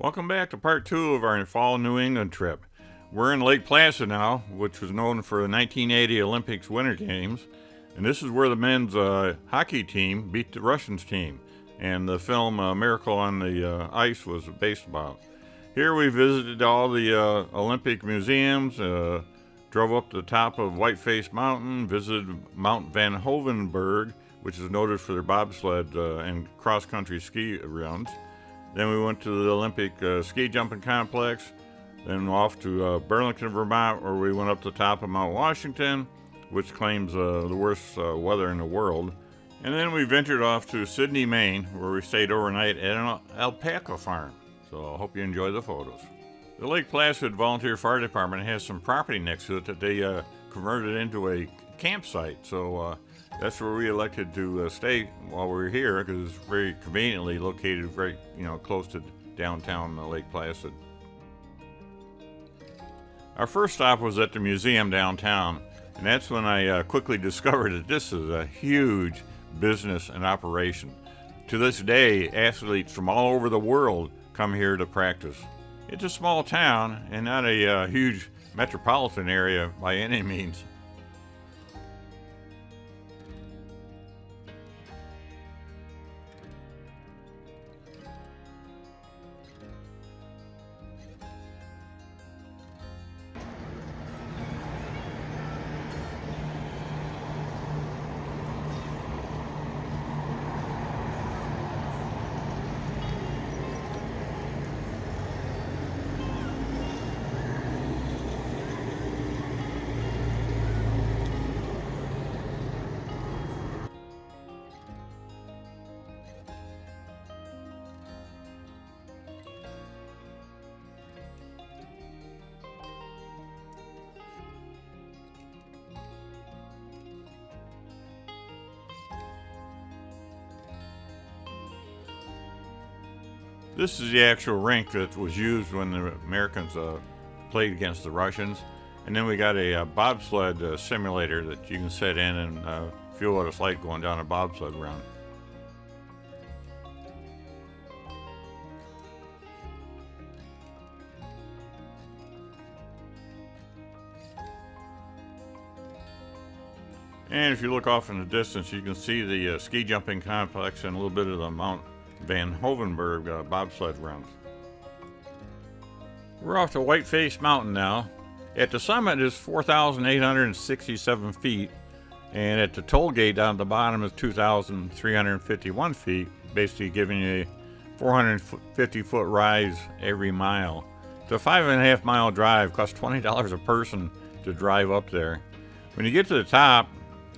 Welcome back to part 2 of our fall New England trip. We're in Lake Placid now, which was known for the 1980 Olympics Winter Games, and this is where the men's hockey team beat the Russians team, and the film Miracle on the Ice was based about. Here we visited all the Olympic museums, drove up to the top of Whiteface Mountain, visited Mount Van Hovenberg, which is noted for their bobsled and cross-country ski runs. Then we went to the Olympic ski jumping complex, then off to Burlington, Vermont, where we went up to the top of Mount Washington, which claims the worst weather in the world. And then we ventured off to Sydney, Maine, where we stayed overnight at an alpaca farm. So I hope you enjoy the photos. The Lake Placid Volunteer Fire Department has some property next to it that they converted into a campsite. So that's where we elected to stay while we were here, because it's very conveniently located very, close to downtown Lake Placid. Our first stop was at the museum downtown, and that's when I quickly discovered that this is a huge business and operation. To this day, athletes from all over the world come here to practice. It's a small town and not a huge metropolitan area by any means. This is the actual rink that was used when the Americans played against the Russians. And then we got a bobsled simulator that you can sit in and feel what it's like going down a bobsled run. And if you look off in the distance, you can see the ski jumping complex and a little bit of the Mount Van Hovenberg bobsled runs. We're off to Whiteface Mountain now. At the summit is 4,867 feet, and at the toll gate down at the bottom is 2,351 feet, basically giving you a 450-foot rise every mile. It's a 5.5 mile drive, costs $20 a person to drive up there. When you get to the top,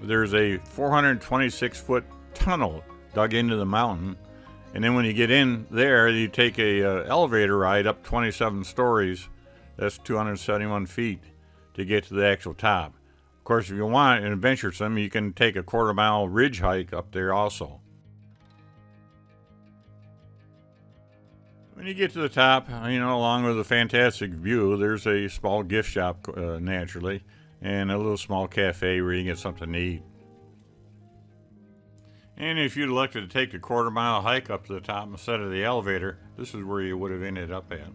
there's a 426-foot tunnel dug into the mountain. And then when you get in there, you take a elevator ride up 27 stories. That's 271 feet to get to the actual top. Of course, if you want and adventuresome, you can take a quarter-mile ridge hike up there also. When you get to the top, along with a fantastic view, there's a small gift shop naturally, and a little small cafe where you can get something to eat. And if you'd elected to take the quarter-mile hike up to the top instead of the elevator, this is where you would have ended up at.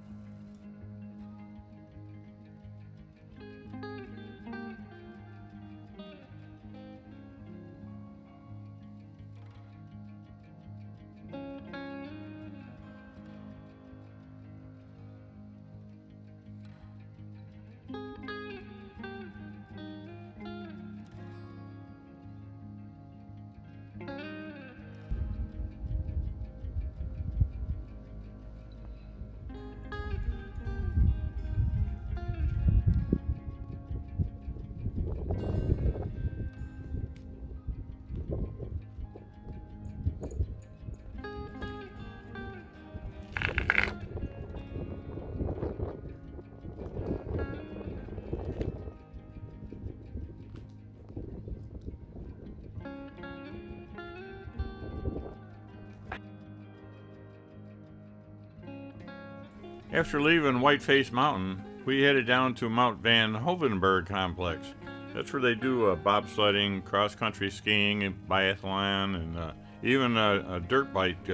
After leaving Whiteface Mountain, we headed down to Mount Van Hovenberg complex. That's where they do bobsledding, cross-country skiing, and biathlon, and even a dirt bike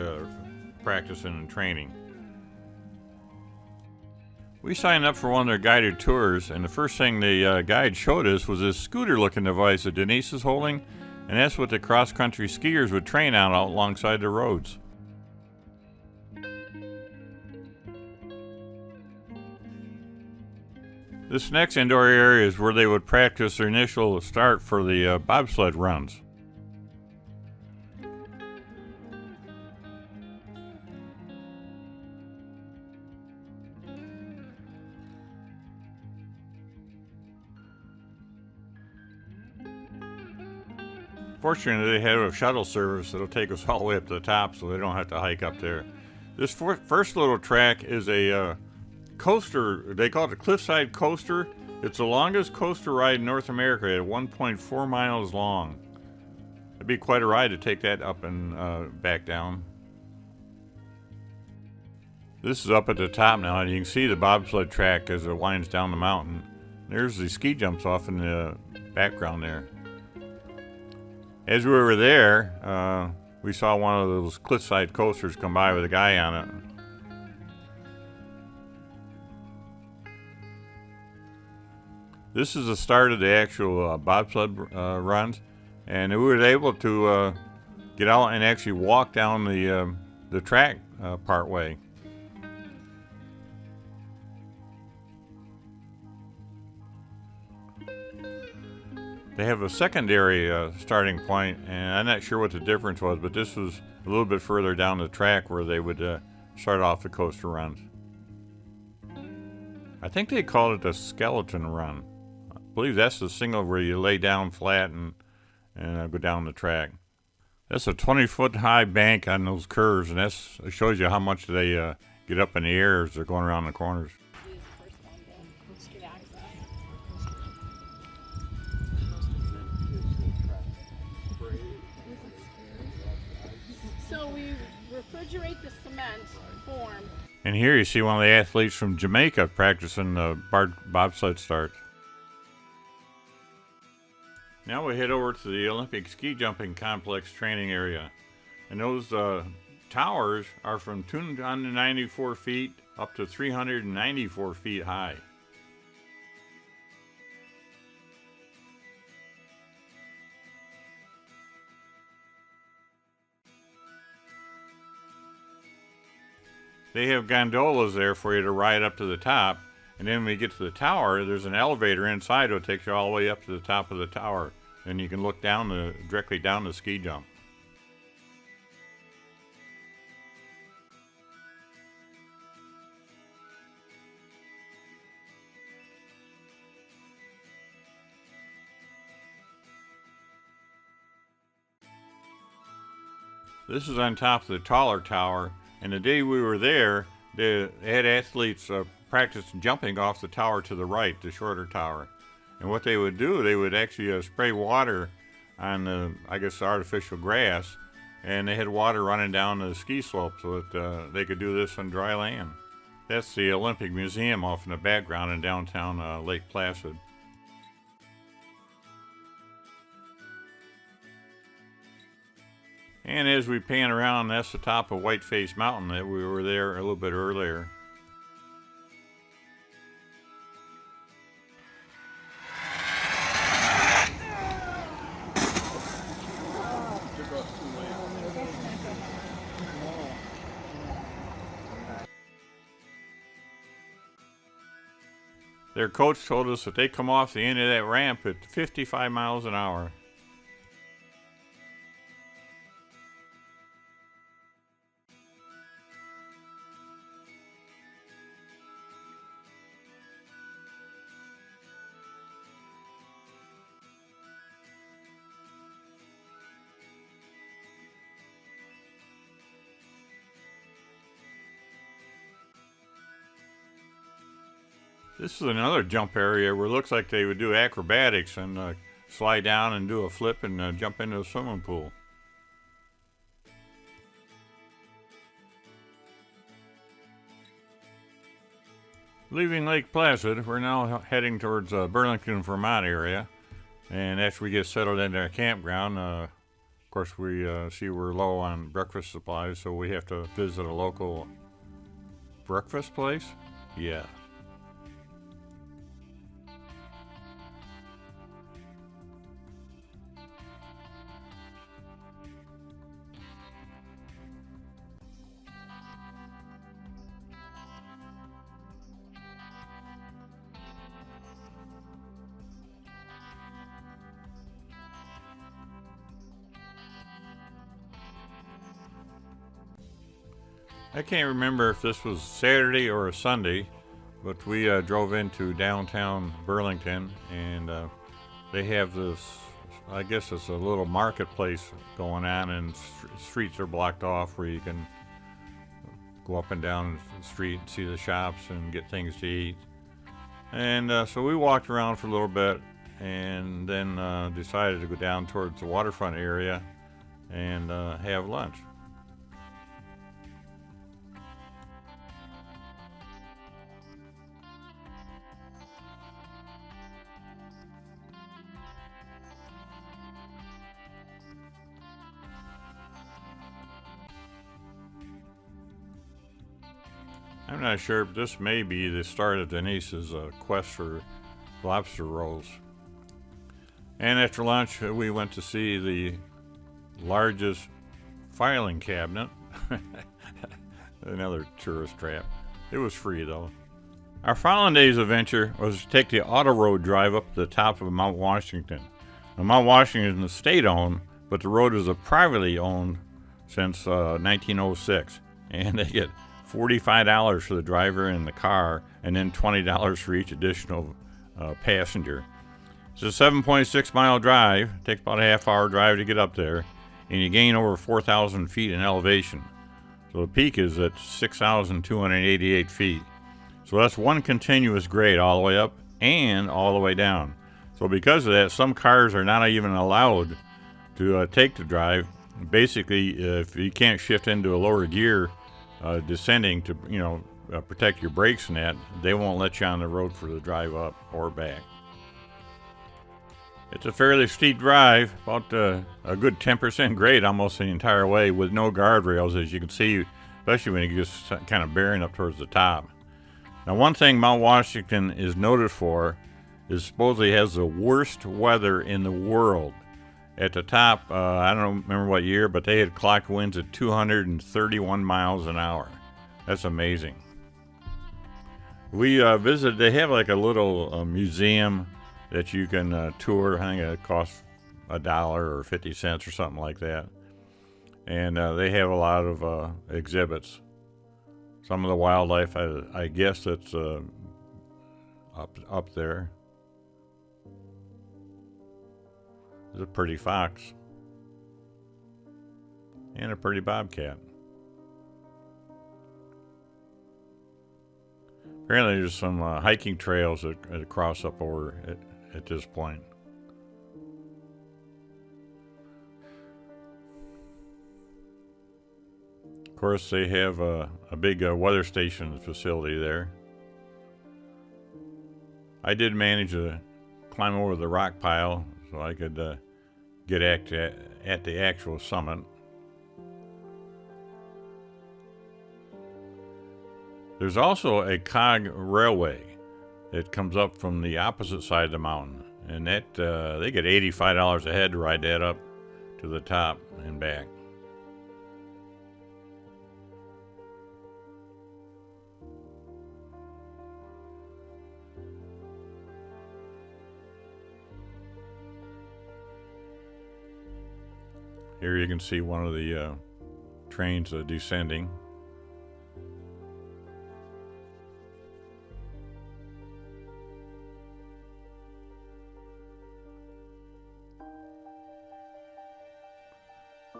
practicing and training. We signed up for one of their guided tours, and the first thing the guide showed us was this scooter-looking device that Denise is holding, and that's what the cross-country skiers would train on out alongside the roads. This next indoor area is where they would practice their initial start for the bobsled runs. Fortunately, they have a shuttle service that'll take us all the way up to the top so they don't have to hike up there. This first little track is a coaster. They call it a cliffside coaster. It's the longest coaster ride in North America at 1.4 miles long. It'd be quite a ride to take that up and back down. This is up at the top now, and you can see the bobsled track as it winds down the mountain. There's the ski jumps off in the background there. As we were there, we saw one of those cliffside coasters come by with a guy on it. This is the start of the actual bobsled runs, and we were able to get out and actually walk down the track part way. They have a secondary starting point, and I'm not sure what the difference was, but this was a little bit further down the track where they would start off the coaster runs. I think they called it a skeleton run. I believe that's the single where you lay down flat and go down the track. That's a 20-foot high bank on those curves, and that shows you how much they get up in the air as they're going around the corners. So we refrigerate the cement form. And here you see one of the athletes from Jamaica practicing the bobsled start. Now we head over to the Olympic ski jumping complex training area. And those towers are from 294 feet up to 394 feet high. They have gondolas there for you to ride up to the top, and then when you get to the tower, there's an elevator inside that takes you all the way up to the top of the tower, and you can look down directly down the ski jump. This is on top of the taller tower. And the day we were there, they had athletes practice jumping off the tower to the right, the shorter tower. And what they would do, they would actually spray water on the, artificial grass, and they had water running down the ski slope so that they could do this on dry land. That's the Olympic Museum off in the background in downtown Lake Placid. And as we pan around, that's the top of Whiteface Mountain that we were there a little bit earlier. Their coach told us that they come off the end of that ramp at 55 miles an hour. This is another jump area where it looks like they would do acrobatics and slide down and do a flip and jump into a swimming pool. Leaving Lake Placid, we're now heading towards Burlington, Vermont area. And after we get settled into our campground, of course we see we're low on breakfast supplies, so we have to visit a local breakfast place. Yeah. I can't remember if this was Saturday or a Sunday, but we drove into downtown Burlington, and they have this, I guess it's a little marketplace going on, and streets are blocked off where you can go up and down the street and see the shops and get things to eat. And so we walked around for a little bit and then decided to go down towards the waterfront area and have lunch. I'm not sure, but this may be the start of Denise's quest for lobster rolls. And after lunch, we went to see the largest filing cabinet. Another tourist trap. It was free, though. Our following day's adventure was to take the auto road drive up to the top of Mount Washington. Now, Mount Washington is state-owned, but the road is privately owned since 1906. And they get $45 for the driver and the car, and then $20 for each additional passenger. It's a 7.6 mile drive. It takes about a half-hour drive to get up there, and you gain over 4,000 feet in elevation. So the peak is at 6,288 feet. So that's one continuous grade all the way up and all the way down. So because of that, some cars are not even allowed to take the drive. Basically, if you can't shift into a lower gear descending to, protect your brakes and that, they won't let you on the road for the drive up or back. It's a fairly steep drive, about a good 10% grade almost the entire way, with no guardrails, as you can see, especially when you're just kind of bearing up towards the top. Now, one thing Mount Washington is noted for is supposedly has the worst weather in the world. At the top, I don't remember what year, but they had clocked winds at 231 miles an hour. That's amazing. We visited, they have like a little museum that you can tour. I think it costs $1 or 50 cents or something like that. And they have a lot of exhibits. Some of the wildlife, I guess it's up there. There's a pretty fox and a pretty bobcat. Apparently there's some hiking trails that cross up over at this point. Of course, they have a big weather station facility there. I did manage to climb over the rock pile so I could get at the actual summit. There's also a cog railway that comes up from the opposite side of the mountain, and that they get $85 a head to ride that up to the top and back. Here you can see one of the trains descending.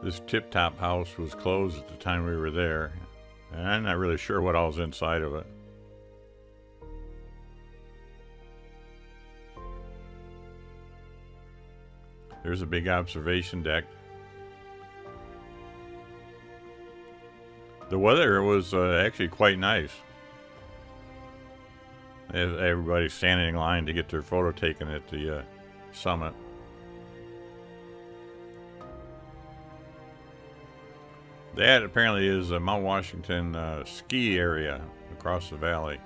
This tip-top house was closed at the time we were there, and I'm not really sure what all's inside of it. There's a big observation deck. The weather was actually quite nice. Everybody's standing in line to get their photo taken at the summit. That apparently is a Mount Washington ski area across the valley.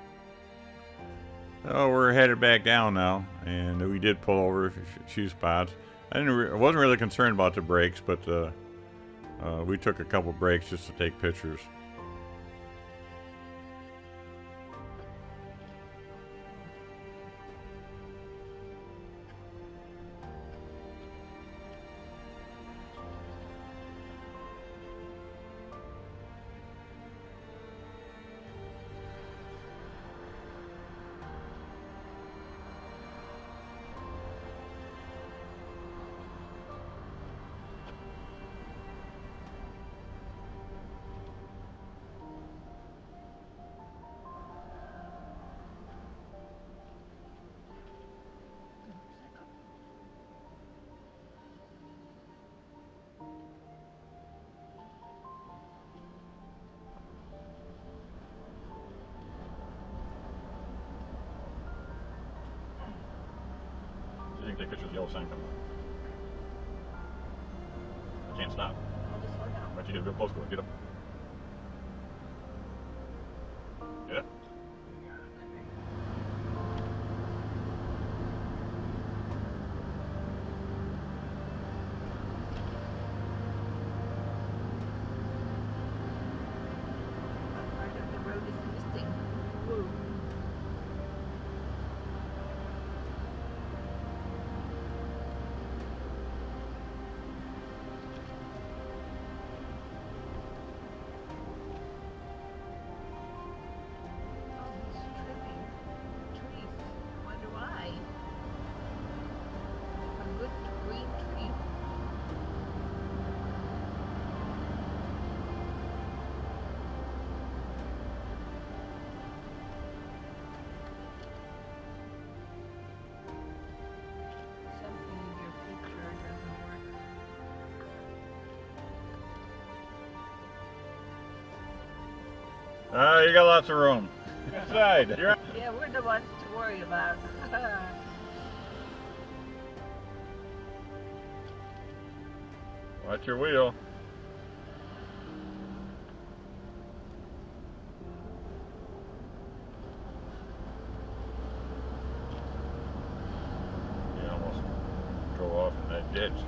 Oh, we're headed back down now, and we did pull over a few spots. I wasn't really concerned about the brakes, but we took a couple breaks just to take pictures. take pictures of the yellow sign coming up. I can't stop. I'll just slow down. But you get real close to it. Get up. Get up. Part of the road is missing. Woo. Oh, he's trimming trees. Wonder why. A good green tree. Something in your picture doesn't work. You got lots of room. Inside. You're Yeah, we're the ones to worry about. Watch your wheel. You almost go off in that ditch.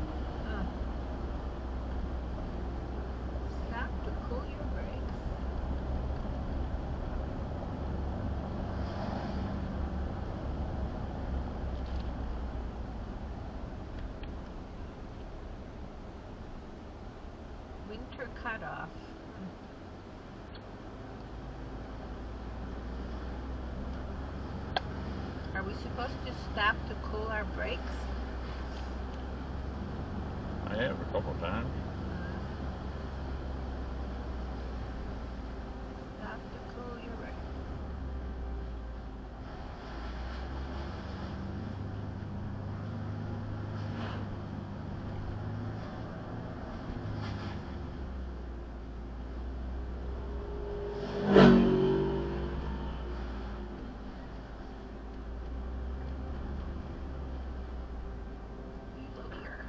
Stop to cool your brakes. Winter cutoff. Are we supposed to stop to cool our brakes? I have a couple of times. Stop to cool your brakes. Evil here.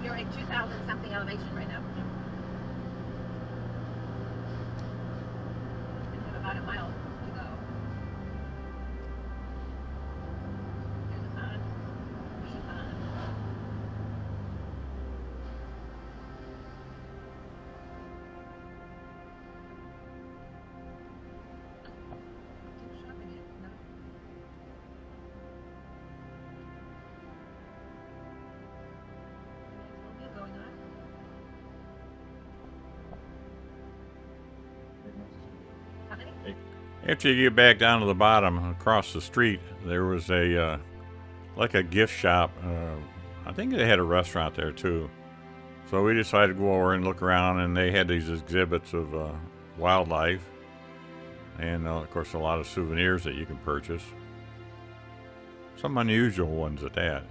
You're at 2,000 something elevation right now. And you have about a mile to go. There's a pond. There's a pond. Keep shopping it. No. Nice little view going on. How many? After you get back down to the bottom, across the street, there was a like a gift shop. I think they had a restaurant there too. So we decided to go over and look around, and they had these exhibits of wildlife, and of course a lot of souvenirs that you can purchase. Some unusual ones at that.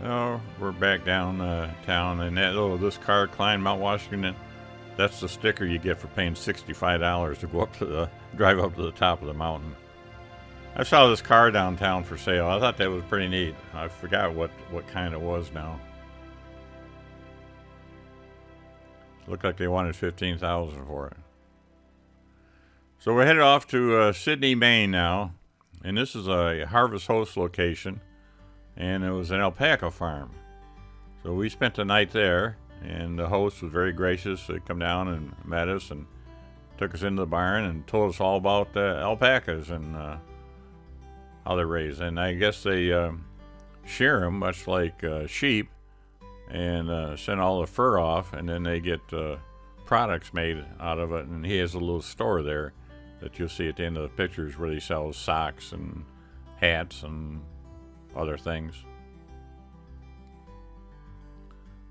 Oh, we're back down town, and this car climbed Mount Washington. That's the sticker you get for paying $65 to go up to drive up to the top of the mountain. I saw this car downtown for sale. I thought that was pretty neat. I forgot what kind it was now. It looked like they wanted $15,000 for it. So we're headed off to Sydney, Maine now, and this is a Harvest Host location, and it was an alpaca farm. So we spent the night there, and the host was very gracious. They come down and met us and took us into the barn and told us all about the alpacas and how they're raised. And I guess they shear them much like sheep and send all the fur off, and then they get products made out of it. And he has a little store there that you'll see at the end of the pictures where he sells socks and hats and other things.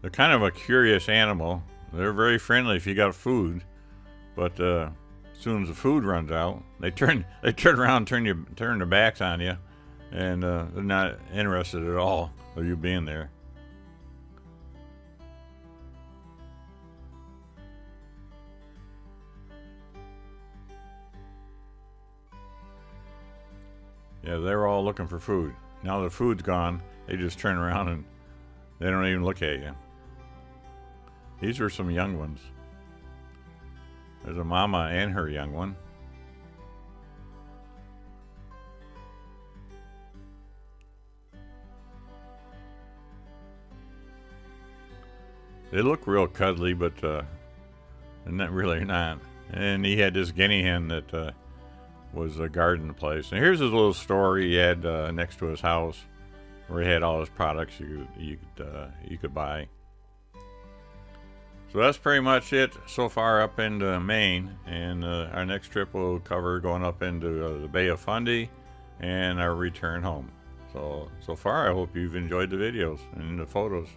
They're kind of a curious animal. They're very friendly if you got food, but as soon as the food runs out, they turn around, turn their backs on you, and they're not interested at all of you being there. Yeah, they're all looking for food. Now the food's gone, they just turn around and they don't even look at you. These are some young ones. There's a mama and her young one. They look real cuddly, but they're not really not. And he had this guinea hen that was guarding the place. And here's his little store he had next to his house, where he had all his products you could buy. So that's pretty much it so far up into Maine, and our next trip will cover going up into the Bay of Fundy and our return home. So far I hope you've enjoyed the videos and the photos.